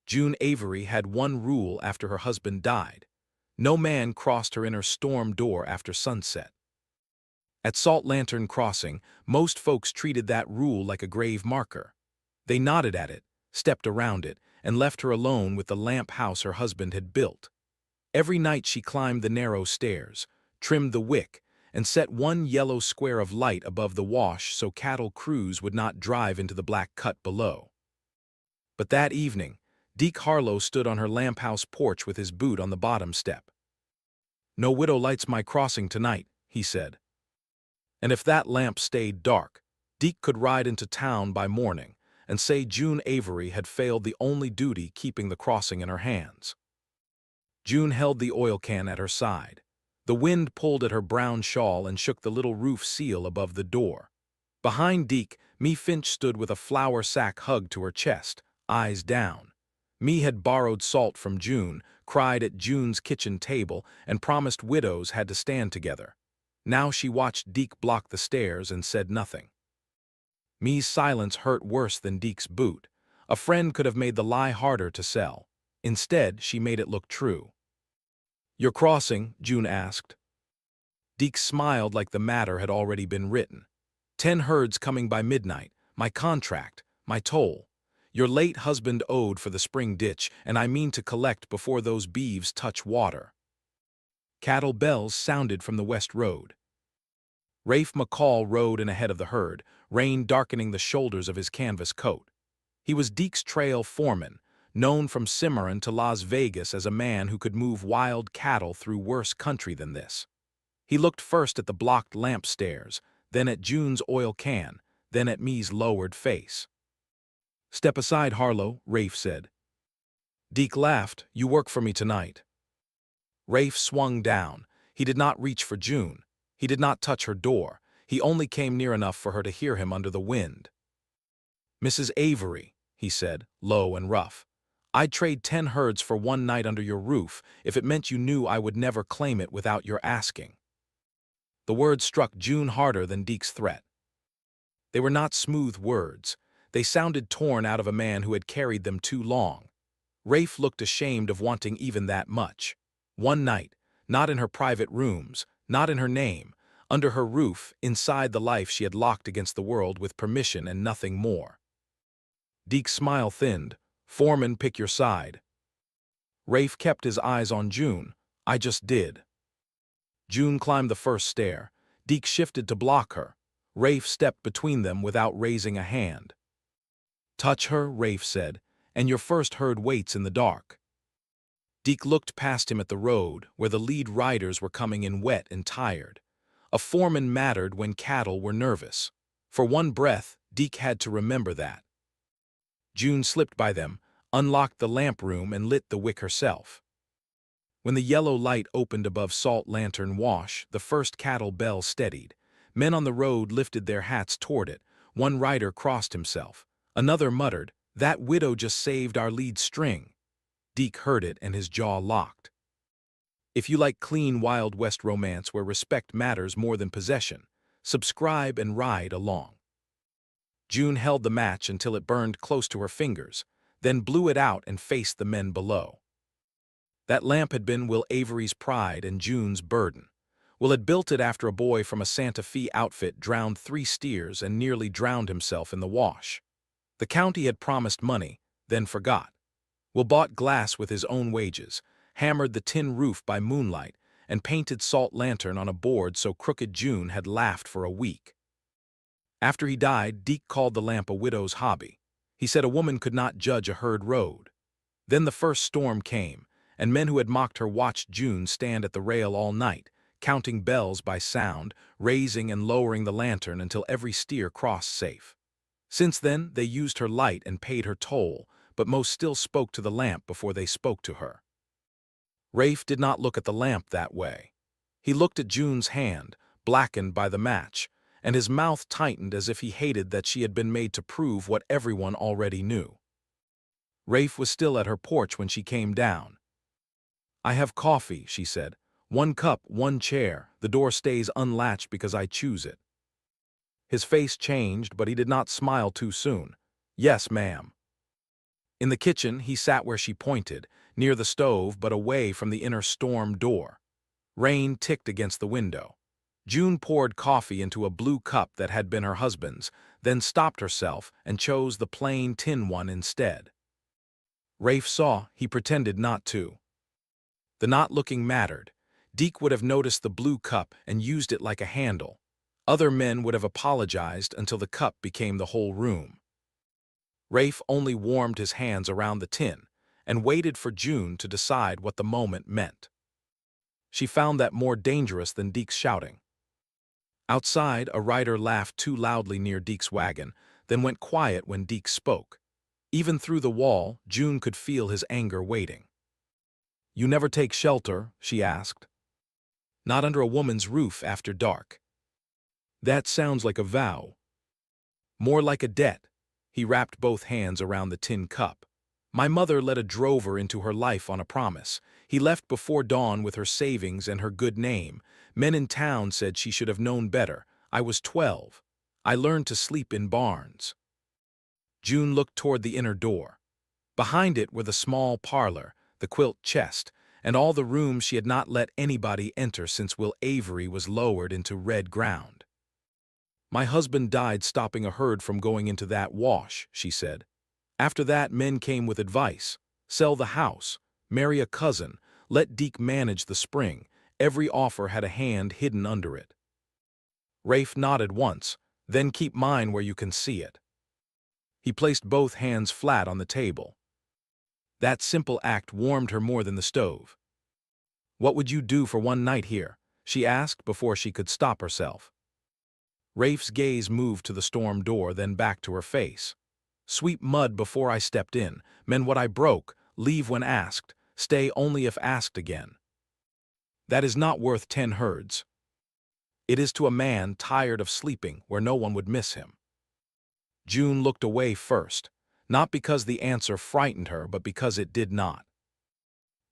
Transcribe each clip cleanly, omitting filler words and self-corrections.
June Avery had one rule after her husband died. No man crossed her inner storm door after sunset. At Salt Lantern Crossing, most folks treated that rule like a grave marker. They nodded at it, stepped around it, and left her alone with the lamp house her husband had built. Every night she climbed the narrow stairs, trimmed the wick, and set one yellow square of light above the wash so cattle crews would not drive into the black cut below. But that evening, Deke Harlow stood on her lamp house porch with his boot on the bottom step. "No widow lights my crossing tonight," he said. And if that lamp stayed dark, Deke could ride into town by morning and say June Avery had failed the only duty keeping the crossing in her hands. June held the oil can at her side. The wind pulled at her brown shawl and shook the little roof seal above the door. Behind Deke, Mee Finch stood with a flour sack hugged to her chest, eyes down. Mee had borrowed salt from June, cried at June's kitchen table, and promised widows had to stand together. Now she watched Deke block the stairs and said nothing. Mee's silence hurt worse than Deke's boot. A friend could have made the lie harder to sell. Instead, she made it look true. "You're crossing?" June asked. Deke smiled like the matter had already been written. 10 herds coming by midnight, my contract, my toll. Your late husband owed for the spring ditch, and I mean to collect before those beeves touch water." Cattle bells sounded from the west road. Rafe McCall rode in ahead of the herd, rain darkening the shoulders of his canvas coat. He was Deke's trail foreman, known from Cimarron to Las Vegas as a man who could move wild cattle through worse country than this. He looked first at the blocked lamp stairs, then at June's oil can, then at Mee's lowered face. "Step aside, Harlow," Rafe said. Deke laughed. "You work for me tonight." Rafe swung down. He did not reach for June. He did not touch her door. He only came near enough for her to hear him under the wind. "Mrs. Avery," he said, low and rough, "I'd trade 10 herds for one night under your roof if it meant you knew I would never claim it without your asking." The words struck June harder than Deke's threat. They were not smooth words. They sounded torn out of a man who had carried them too long. Rafe looked ashamed of wanting even that much. One night, not in her private rooms, not in her name, under her roof, inside the life she had locked against the world with permission and nothing more. Deke's smile thinned. "Foreman, pick your side." Rafe kept his eyes on June. "I just did." June climbed the first stair. Deke shifted to block her. Rafe stepped between them without raising a hand. "Touch her," Rafe said, "and your first herd waits in the dark." Deke looked past him at the road, where the lead riders were coming in wet and tired. A foreman mattered when cattle were nervous. For one breath, Deke had to remember that. June slipped by them, unlocked the lamp room, and lit the wick herself. When the yellow light opened above Salt Lantern Wash, the first cattle bell steadied. Men on the road lifted their hats toward it. One rider crossed himself. Another muttered, "That widow just saved our lead string." Deke heard it and his jaw locked. If you like clean Wild West romance where respect matters more than possession, subscribe and ride along. June held the match until it burned close to her fingers, then blew it out and faced the men below. That lamp had been Will Avery's pride and June's burden. Will had built it after a boy from a Santa Fe outfit drowned 3 steers and nearly drowned himself in the wash. The county had promised money, then forgot. Will bought glass with his own wages, hammered the tin roof by moonlight, and painted Salt Lantern on a board so crooked June had laughed for a week. After he died, Deke called the lamp a widow's hobby. He said a woman could not judge a herd road. Then the first storm came, and men who had mocked her watched June stand at the rail all night, counting bells by sound, raising and lowering the lantern until every steer crossed safe. Since then, they used her light and paid her toll, but most still spoke to the lamp before they spoke to her. Rafe did not look at the lamp that way. He looked at June's hand, blackened by the match, and his mouth tightened as if he hated that she had been made to prove what everyone already knew. Rafe was still at her porch when she came down. "I have coffee," she said. "1 cup, 1 chair. The door stays unlatched because I choose it." His face changed, but he did not smile too soon. "Yes, ma'am." In the kitchen, he sat where she pointed, near the stove but away from the inner storm door. Rain ticked against the window. June poured coffee into a blue cup that had been her husband's, then stopped herself and chose the plain tin one instead. Rafe saw, he pretended not to. The not looking mattered. Deke would have noticed the blue cup and used it like a handle. Other men would have apologized until the cup became the whole room. Rafe only warmed his hands around the tin and waited for June to decide what the moment meant. She found that more dangerous than Deke's shouting. Outside, a rider laughed too loudly near Deke's wagon, then went quiet when Deke spoke. Even through the wall, June could feel his anger waiting. "You never take shelter?" she asked. "Not under a woman's roof after dark." "That sounds like a vow." "More like a debt." He wrapped both hands around the tin cup. "My mother let a drover into her life on a promise. He left before dawn with her savings and her good name. Men in town said she should have known better. I was 12. I learned to sleep in barns." June looked toward the inner door. Behind it were the small parlor, the quilt chest, and all the rooms she had not let anybody enter since Will Avery was lowered into red ground. "My husband died stopping a herd from going into that wash," she said. "After that, men came with advice. Sell the house, marry a cousin, let Deke manage the spring. Every offer had a hand hidden under it." Rafe nodded once, "Then keep mine where you can see it." He placed both hands flat on the table. That simple act warmed her more than the stove. "What would you do for one night here?" she asked before she could stop herself. Rafe's gaze moved to the storm door, then back to her face. "Sweep mud before I stepped in, mend what I broke, leave when asked, stay only if asked again. That is not worth 10 herds. It is to a man tired of sleeping where no one would miss him." June looked away first, not because the answer frightened her, but because it did not.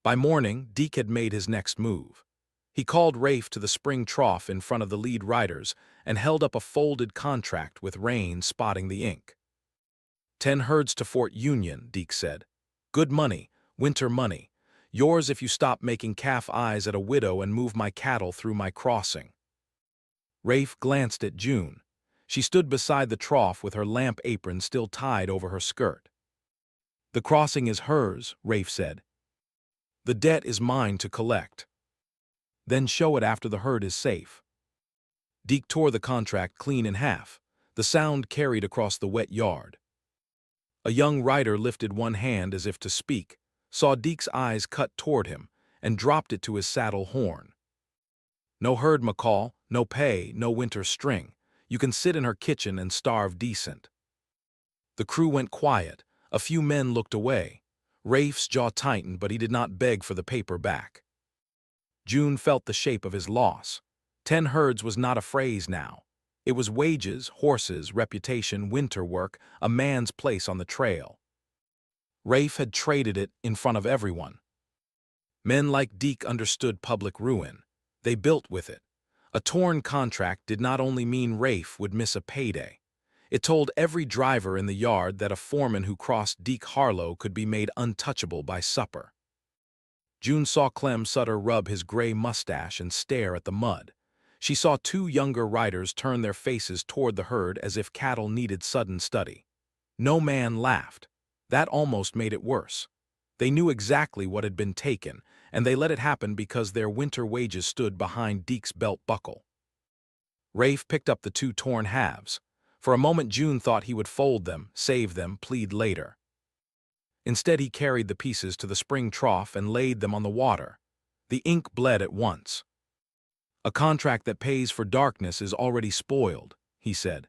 By morning, Deke had made his next move. He called Rafe to the spring trough in front of the lead riders and held up a folded contract with rain spotting the ink. 10 herds to Fort Union," Deke said. "Good money, winter money. Yours if you stop making calf eyes at a widow and move my cattle through my crossing." Rafe glanced at June. She stood beside the trough with her lamp apron still tied over her skirt. "The crossing is hers," Rafe said. "The debt is mine to collect. Then show it after the herd is safe." Deke tore the contract clean in half. The sound carried across the wet yard. A young rider lifted one hand as if to speak, saw Deke's eyes cut toward him, and dropped it to his saddle horn. "No herd, McCall, no pay, no winter string. You can sit in her kitchen and starve decent." The crew went quiet. A few men looked away. Rafe's jaw tightened, but he did not beg for the paper back. June felt the shape of his loss. 10 herds was not a phrase now. It was wages, horses, reputation, winter work, a man's place on the trail. Rafe had traded it in front of everyone. Men like Deke understood public ruin. They built with it. A torn contract did not only mean Rafe would miss a payday. It told every driver in the yard that a foreman who crossed Deke Harlow could be made untouchable by supper. June saw Clem Sutter rub his gray mustache and stare at the mud. She saw 2 younger riders turn their faces toward the herd as if cattle needed sudden study. No man laughed. That almost made it worse. They knew exactly what had been taken, and they let it happen because their winter wages stood behind Deke's belt buckle. Rafe picked up the 2 torn halves. For a moment June thought he would fold them, save them, plead later. Instead he carried the pieces to the spring trough and laid them on the water. The ink bled at once. "A contract that pays for darkness is already spoiled," he said.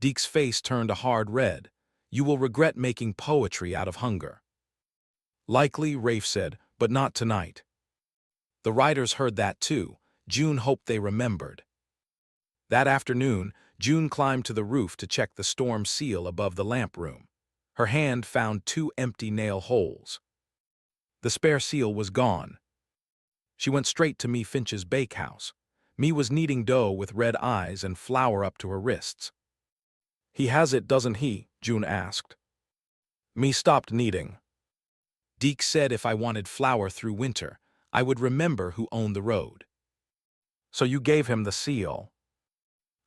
Deke's face turned a hard red. "You will regret making poetry out of hunger." "Likely," Rafe said, "but not tonight." The riders heard that too. June hoped they remembered. That afternoon, June climbed to the roof to check the storm seal above the lamp room. Her hand found 2 empty nail holes. The spare seal was gone. She went straight to Me Finch's bakehouse. Me was kneading dough with red eyes and flour up to her wrists. "He has it, doesn't he?" June asked. Me stopped kneading. Deke said if I wanted flour through winter, I would remember who owned the road. So you gave him the seal.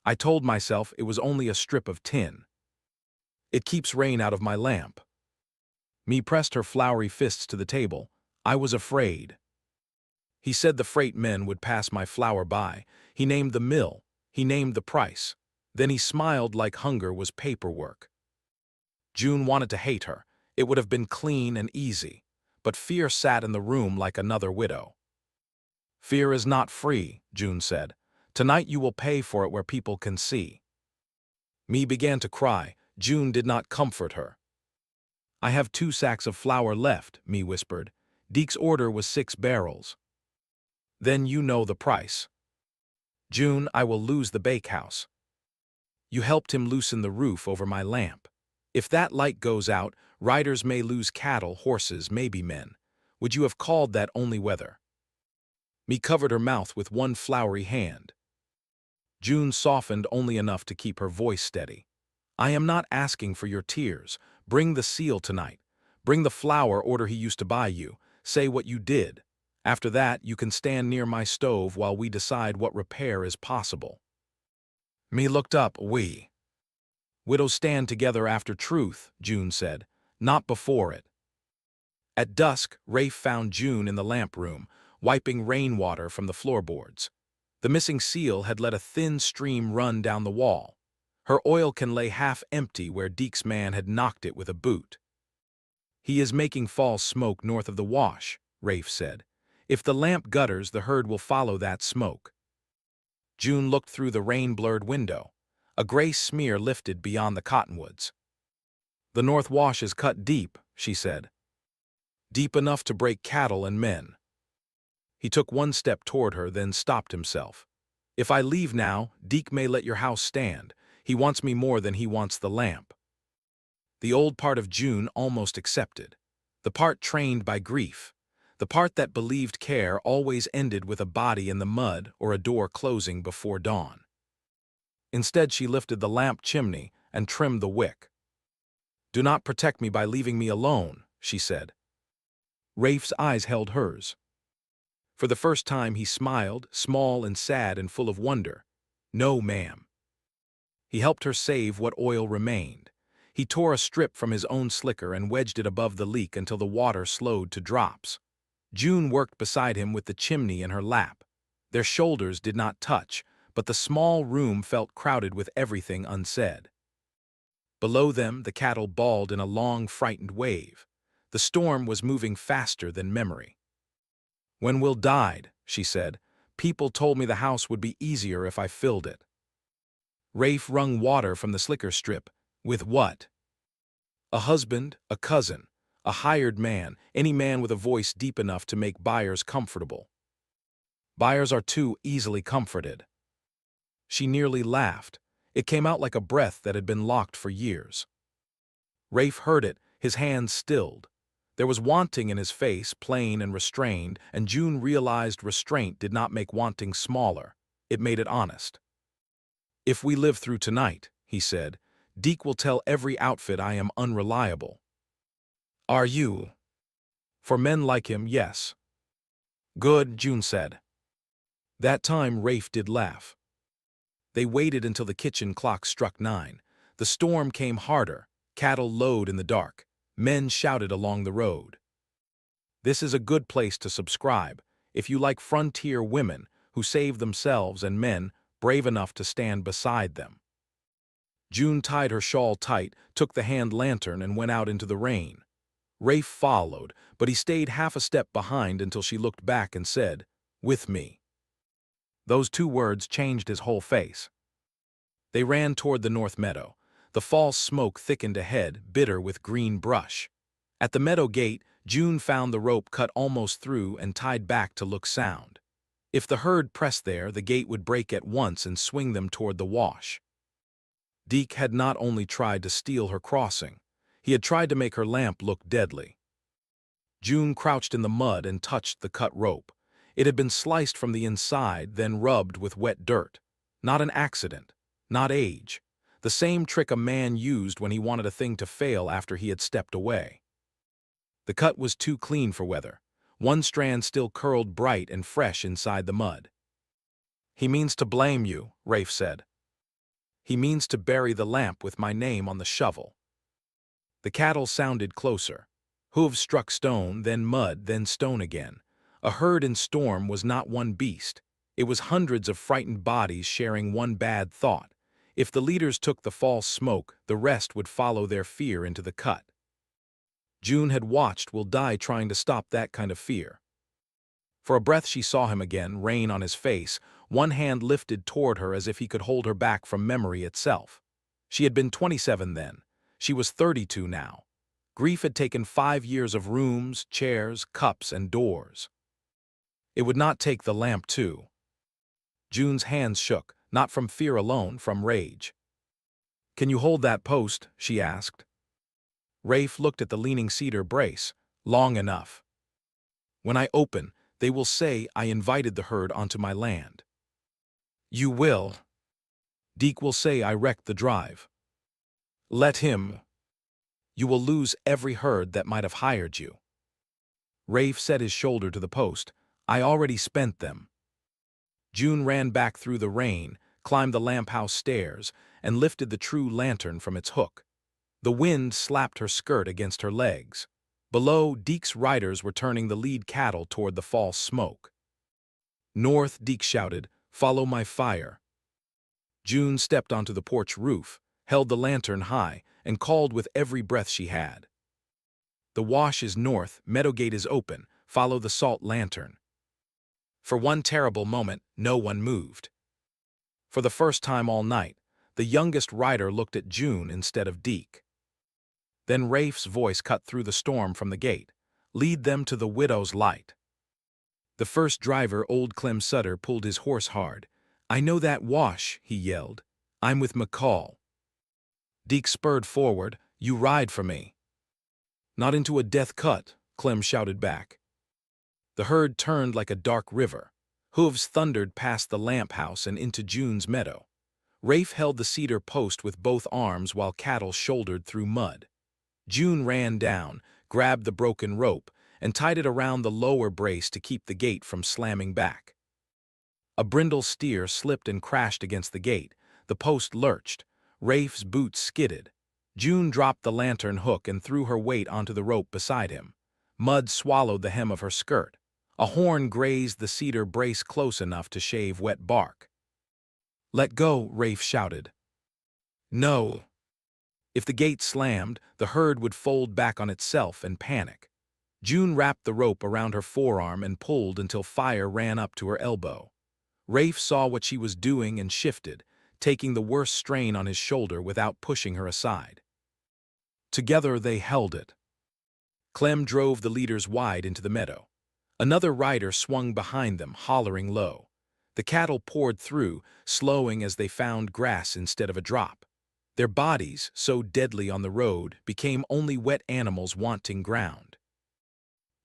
I told myself it was only a strip of tin. It keeps rain out of my lamp. Me pressed her floury fists to the table. I was afraid. He said the freight men would pass my flour by. He named the mill. He named the price. Then he smiled like hunger was paperwork. June wanted to hate her. It would have been clean and easy. But fear sat in the room like another widow. Fear is not free, June said. Tonight you will pay for it where people can see. Me began to cry. June did not comfort her. I have 2 sacks of flour left, Me whispered. Deke's order was 6 barrels. Then you know the price. June, I will lose the bakehouse. You helped him loosen the roof over my lamp. If that light goes out, riders may lose cattle, horses, maybe men. Would you have called that only weather? Me covered her mouth with one floury hand. June softened only enough to keep her voice steady. I am not asking for your tears. Bring the seal tonight. Bring the flour order he used to buy you. Say what you did. After that, you can stand near my stove while we decide what repair is possible. Me looked up, we. Widows stand together after truth, June said, not before it. At dusk, Rafe found June in the lamp room, wiping rainwater from the floorboards. The missing seal had let a thin stream run down the wall. Her oil can lay half empty where Deke's man had knocked it with a boot. He is making false smoke north of the wash, Rafe said. If the lamp gutters, the herd will follow that smoke. June looked through the rain-blurred window. A gray smear lifted beyond the cottonwoods. The North Wash is cut deep, she said. Deep enough to break cattle and men. He took one step toward her, then stopped himself. If I leave now, Deke may let your house stand. He wants me more than he wants the lamp. The old part of June almost accepted. The part trained by grief. The part that believed care always ended with a body in the mud or a door closing before dawn. Instead, she lifted the lamp chimney and trimmed the wick. Do not protect me by leaving me alone, she said. Rafe's eyes held hers. For the first time he smiled, small and sad and full of wonder. No, ma'am. He helped her save what oil remained. He tore a strip from his own slicker and wedged it above the leak until the water slowed to drops. June worked beside him with the chimney in her lap. Their shoulders did not touch, but the small room felt crowded with everything unsaid. Below them, the cattle bawled in a long, frightened wave. The storm was moving faster than memory. When Will died, she said, people told me the house would be easier if I filled it. Rafe wrung water from the slicker strip. With what? A husband, a cousin, a hired man, any man with a voice deep enough to make buyers comfortable. Buyers are too easily comforted. She nearly laughed. It came out like a breath that had been locked for years. Rafe heard it, his hands stilled. There was wanting in his face, plain and restrained, and June realized restraint did not make wanting smaller. It made it honest. If we live through tonight, he said, Deke will tell every outfit I am unreliable. Are you? For men like him, yes. Good, June said. That time Rafe did laugh. They waited until the kitchen clock struck 9. The storm came harder, cattle lowed in the dark. Men shouted along the road. This is a good place to subscribe if you like frontier women who save themselves and men brave enough to stand beside them. June tied her shawl tight, took the hand lantern and went out into the rain. Rafe followed, but he stayed half a step behind until she looked back and said, "With me." Those 2 words changed his whole face. They ran toward the north meadow. The false smoke thickened ahead, bitter with green brush. At the meadow gate, June found the rope cut almost through and tied back to look sound. If the herd pressed there, the gate would break at once and swing them toward the wash. Deke had not only tried to steal her crossing, he had tried to make her lamp look deadly. June crouched in the mud and touched the cut rope. It had been sliced from the inside, then rubbed with wet dirt. Not an accident, not age. the same trick a man used when he wanted a thing to fail after he had stepped away. The cut was too clean for weather. One strand still curled bright and fresh inside the mud. "He means to blame you," Rafe said. "He means to bury the lamp with my name on the shovel." The cattle sounded closer. Hooves struck stone, then mud, then stone again. A herd in storm was not one beast. It was hundreds of frightened bodies sharing one bad thought. If the leaders took the false smoke, the rest would follow their fear into the cut. June had watched Will die trying to stop that kind of fear. For a breath she saw him again, rain on his face, one hand lifted toward her as if he could hold her back from memory itself. She had been 27 then. She was 32 now. Grief had taken 5 years of rooms, chairs, cups, and doors. It would not take the lamp too. June's hands shook, not from fear alone, from rage. "Can you hold that post?" she asked. Rafe looked at the leaning cedar brace. "Long enough. When I open, they will say I invited the herd onto my land." "You will." "Deke will say I wrecked the drive." "Let him." "You will lose every herd that might have hired you." Rafe set his shoulder to the post. "I already spent them." June ran back through the rain, climbed the lamp house stairs, and lifted the true lantern from its hook. The wind slapped her skirt against her legs. Below, Deke's riders were turning the lead cattle toward the false smoke. "North," Deke shouted, "follow my fire." June stepped onto the porch roof, held the lantern high, and called with every breath she had. "The wash is north, Meadowgate is open, follow the salt lantern." For one terrible moment, no one moved. For the first time all night, the youngest rider looked at June instead of Deke. Then Rafe's voice cut through the storm from the gate. "Lead them to the widow's light." The first driver, old Clem Sutter, pulled his horse hard. "I know that wash," he yelled. "I'm with McCall." Deke spurred forward. "You ride for me." "Not into a death cut," Clem shouted back. The herd turned like a dark river. Hooves thundered past the lamp house and into June's meadow. Rafe held the cedar post with both arms while cattle shouldered through mud. June ran down, grabbed the broken rope, and tied it around the lower brace to keep the gate from slamming back. A brindle steer slipped and crashed against the gate. The post lurched. Rafe's boots skidded. June dropped the lantern hook and threw her weight onto the rope beside him. Mud swallowed the hem of her skirt. A horn grazed the cedar brace close enough to shave wet bark. "Let go," Rafe shouted. "No." If the gate slammed, the herd would fold back on itself and panic. June wrapped the rope around her forearm and pulled until fire ran up to her elbow. Rafe saw what she was doing and shifted, taking the worst strain on his shoulder without pushing her aside. Together they held it. Clem drove the leaders wide into the meadow. Another rider swung behind them, hollering low. The cattle poured through, slowing as they found grass instead of a drop. Their bodies, so deadly on the road, became only wet animals wanting ground.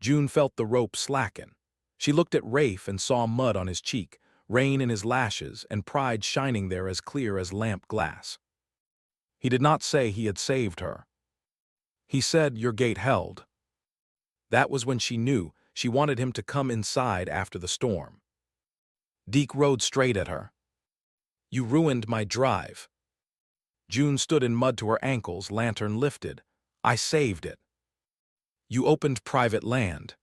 June felt the rope slacken. She looked at Rafe and saw mud on his cheek, rain in his lashes, and pride shining there as clear as lamp glass. He did not say he had saved her. He said, "Your gate held." That was when she knew she wanted him to come inside after the storm. Deke rode straight at her. "You ruined my drive." June stood in mud to her ankles, lantern lifted. "I saved it." "You opened private land."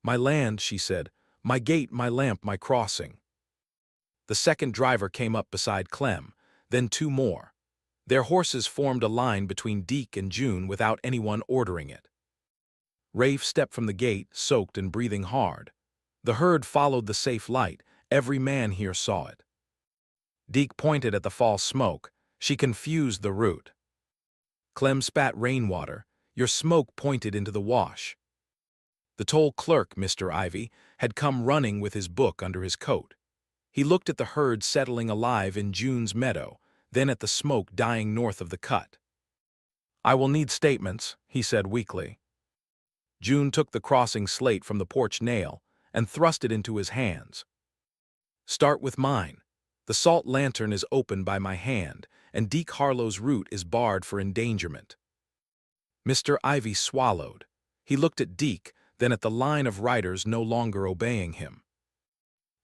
"My land," she said. "My gate, my lamp, my crossing." The second driver came up beside Clem, then two more. Their horses formed a line between Deke and June without anyone ordering it. Rafe stepped from the gate, soaked and breathing hard. The herd followed the safe light. Every man here saw it. Deke pointed at the false smoke. She confused the route. Clem spat rainwater. "Your smoke pointed into the wash." The toll clerk, Mr. Ivy, had come running with his book under his coat. He looked at the herd settling alive in June's meadow, then at the smoke dying north of the cut. "I will need statements," he said weakly. June took the crossing slate from the porch nail and thrust it into his hands. "Start with mine." The The salt lantern is opened by my hand, and Deke Harlow's route is barred for endangerment. Mr. Ivy swallowed. He looked at Deke, then at the line of riders no longer obeying him.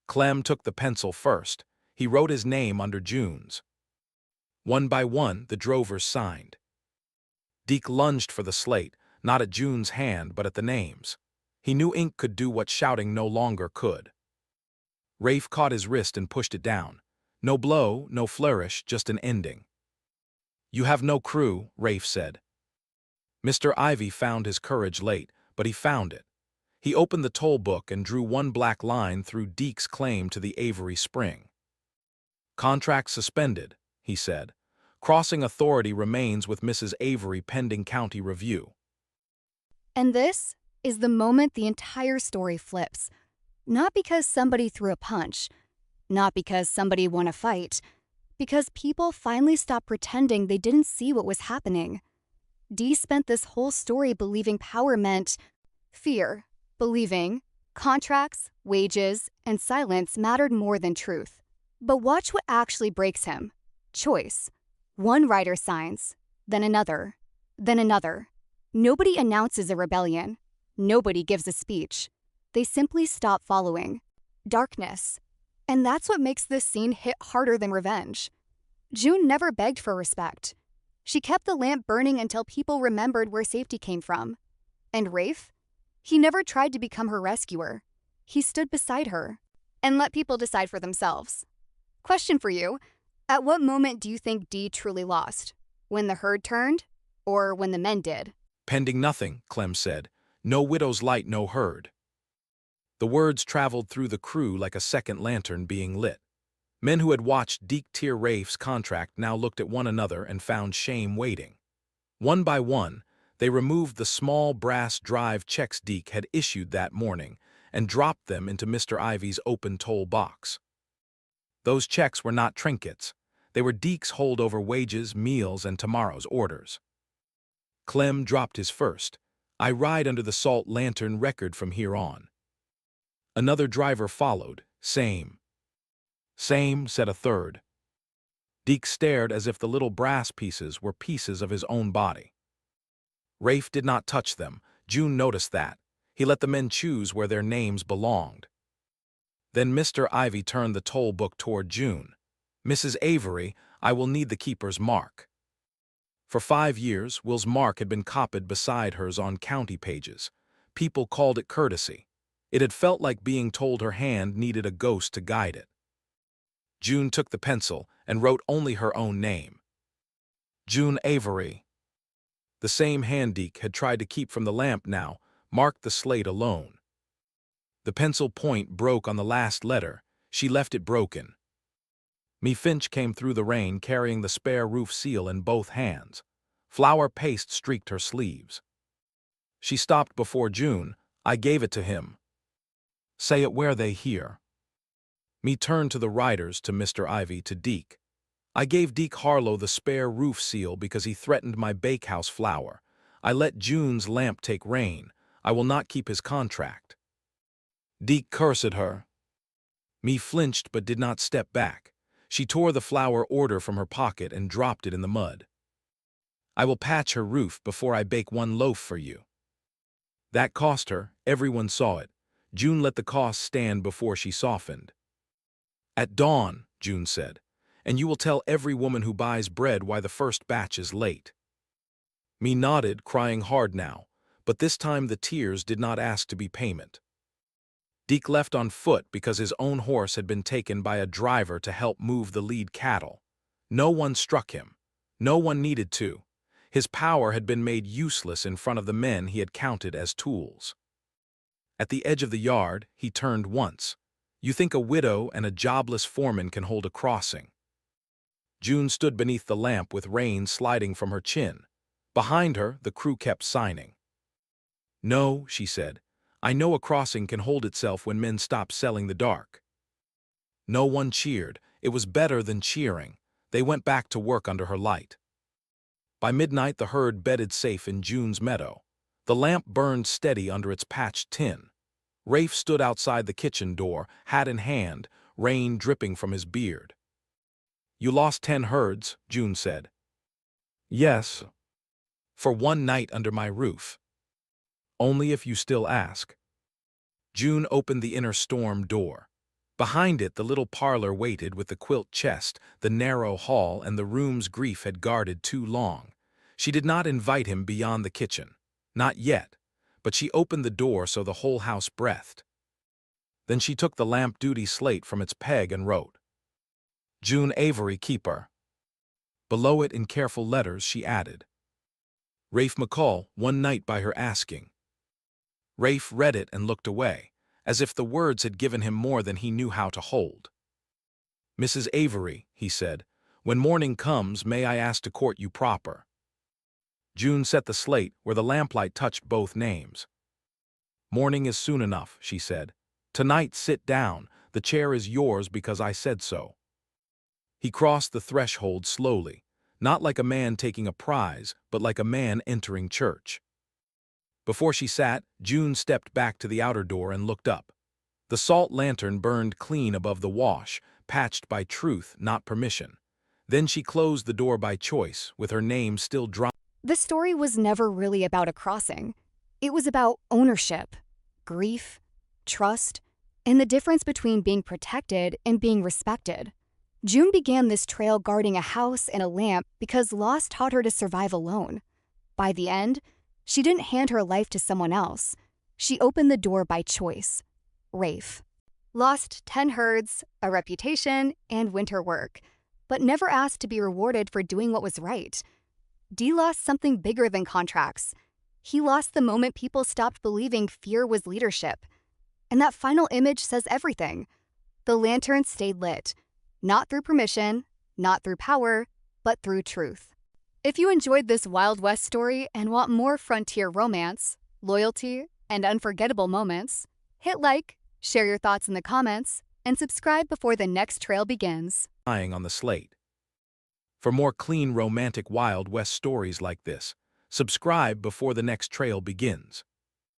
Clem took the pencil first. He wrote his name under June's. One by one, the drovers signed. Deke lunged for the slate, not at June's hand but at the names. He knew ink could do what shouting no longer could. Rafe caught his wrist and pushed it down. No blow, no flourish, just an ending. "You have no crew," Rafe said. Mr. Ivy found his courage late, but he found it. He opened the toll book and drew one black line through Deke's claim to the Avery Spring. "Contract suspended," he said. "Crossing authority remains with Mrs. Avery pending county review." And this is the moment the entire story flips. Not because somebody threw a punch, not because somebody won a fight, because people finally stopped pretending they didn't see what was happening. Dee spent this whole story believing power meant fear, believing contracts, wages, and silence mattered more than truth. But watch what actually breaks him. Choice. One rider signs, then another, then another. Nobody announces a rebellion. Nobody gives a speech. They simply stop following. Darkness. And that's what makes this scene hit harder than revenge. June never begged for respect. She kept the lamp burning until people remembered where safety came from. And Rafe? He never tried to become her rescuer. He stood beside her and let people decide for themselves. Question for you. At what moment do you think Dee truly lost? When the herd turned? Or when the men did? "Pending nothing," Clem said. "No widow's light, no herd." The words traveled through the crew like a second lantern being lit. Men who had watched Deke tear Rafe's contract now looked at one another and found shame waiting. One by one, they removed the small brass drive checks Deke had issued that morning and dropped them into Mr. Ivy's open toll box. Those checks were not trinkets. They were Deke's holdover wages, meals, and tomorrow's orders. Clem dropped his first. "I ride under the salt lantern record from here on." Another driver followed. "Same." "Same," said a third. Deke stared as if the little brass pieces were pieces of his own body. Rafe did not touch them. June noticed that. He let the men choose where their names belonged. Then Mr. Ivy turned the toll book toward June. "Mrs. Avery, I will need the keeper's mark." For 5 years, Will's mark had been copied beside hers on county pages. People called it courtesy. It had felt like being told her hand needed a ghost to guide it. June took the pencil and wrote only her own name. June Avery. The same hand Deke had tried to keep from the lamp now marked the slate alone. The pencil point broke on the last letter. She left it broken. Me Finch came through the rain carrying the spare roof seal in both hands. Flour paste streaked her sleeves. She stopped before June. "I gave it to him." "Say it where they hear." Me turned to the riders, to Mr. Ivy, to Deke. "I gave Deke Harlow the spare roof seal because he threatened my bakehouse flour. I let June's lamp take rain. I will not keep his contract." Deke cursed her. Me flinched but did not step back. She tore the flour order from her pocket and dropped it in the mud. "I will patch her roof before I bake one loaf for you." That cost her. Everyone saw it. June let the cost stand before she softened. "At dawn," June said, "and you will tell every woman who buys bread why the first batch is late." Me nodded, crying hard now, but this time the tears did not ask to be payment. Deke left on foot because his own horse had been taken by a driver to help move the lead cattle. No one struck him. No one needed to. His power had been made useless in front of the men he had counted as tools. At the edge of the yard, he turned once. "You think a widow and a jobless foreman can hold a crossing?" June stood beneath the lamp with rain sliding from her chin. Behind her, the crew kept signing. "No," she said. "I know a crossing can hold itself when men stop selling the dark." No one cheered. It was better than cheering. They went back to work under her light. By midnight, the herd bedded safe in June's meadow. The lamp burned steady under its patched tin. Rafe stood outside the kitchen door, hat in hand, rain dripping from his beard. You lost 10 herds, June said. Yes. For one night under my roof. Only if you still ask. June opened the inner storm door. Behind it, the little parlor waited with the quilt chest, the narrow hall, and the rooms grief had guarded too long. She did not invite him beyond the kitchen. Not yet. But she opened the door so the whole house breathed. Then she took the lamp-duty slate from its peg and wrote, June Avery, keeper. Below it in careful letters she added, Rafe McCall, one night by her asking. Rafe read it and looked away, as if the words had given him more than he knew how to hold. Mrs. Avery, he said, when morning comes, may I ask to court you proper? June set the slate where the lamplight touched both names. Morning is soon enough, she said. Tonight sit down, the chair is yours because I said so. He crossed the threshold slowly, not like a man taking a prize, but like a man entering church. Before she sat, June stepped back to the outer door and looked up. The salt lantern burned clean above the wash, patched by truth, not permission. Then she closed the door by choice, with her name still drawn. The story was never really about a crossing. It was about ownership, grief, trust, and the difference between being protected and being respected. June began this trail guarding a house and a lamp because loss taught her to survive alone. By the end, she didn't hand her life to someone else. She opened the door by choice. Rafe. Lost 10 herds, a reputation, and winter work, but never asked to be rewarded for doing what was right. Dee lost something bigger than contracts. He lost the moment people stopped believing fear was leadership. And that final image says everything. The lantern stayed lit. Not through permission, not through power, but through truth. If you enjoyed this Wild West story and want more frontier romance, loyalty, and unforgettable moments, hit like, share your thoughts in the comments, and subscribe before the next trail begins. Lying on the slate. For more clean, romantic Wild West stories like this, subscribe before the next trail begins.